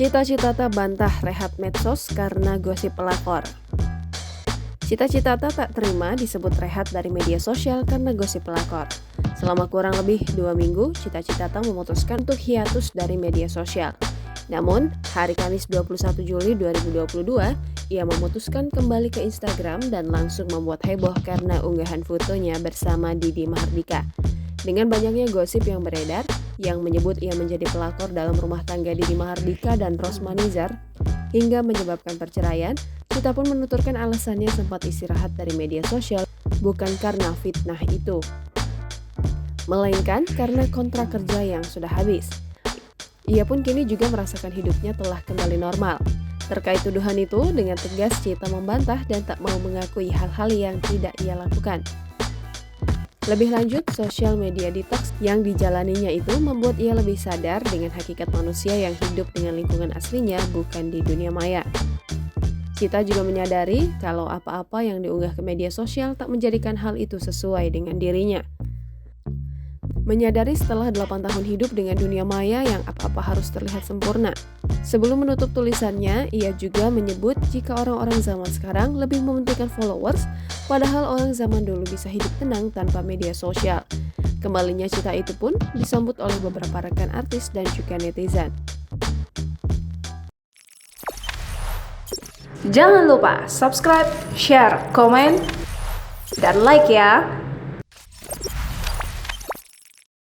Cita Citata bantah rehat medsos karena gosip pelakor. Cita Citata tak terima disebut rehat dari media sosial karena gosip pelakor. Selama kurang lebih 2 minggu, Cita Citata memutuskan untuk hiatus dari media sosial. Namun, hari Kamis 21 Juli 2022, ia memutuskan kembali ke Instagram dan langsung membuat heboh karena unggahan fotonya bersama Didi Mahardika. Dengan banyaknya gosip yang beredar, yang menyebut ia menjadi pelakor dalam rumah tangga Didi Mahardika dan Rosma Nizar, hingga menyebabkan perceraian, Cita pun menuturkan alasannya sempat istirahat dari media sosial bukan karena fitnah itu, melainkan karena kontrak kerja yang sudah habis. Ia pun kini juga merasakan hidupnya telah kembali normal. Terkait tuduhan itu, dengan tegas Cita membantah dan tak mau mengakui hal-hal yang tidak ia lakukan. Lebih lanjut, sosial media detox yang dijalaninya itu membuat ia lebih sadar dengan hakikat manusia yang hidup dengan lingkungan aslinya, bukan di dunia maya. Cita juga menyadari kalau apa-apa yang diunggah ke media sosial tak menjadikan hal itu sesuai dengan dirinya. Menyadari setelah 8 tahun hidup dengan dunia maya yang apa-apa harus terlihat sempurna. Sebelum menutup tulisannya, ia juga menyebut jika orang-orang zaman sekarang lebih mementingkan followers, padahal orang zaman dulu bisa hidup tenang tanpa media sosial. Kembalinya Cita itu pun disambut oleh beberapa rekan artis dan juga netizen. Jangan lupa subscribe, share, komen, dan like ya!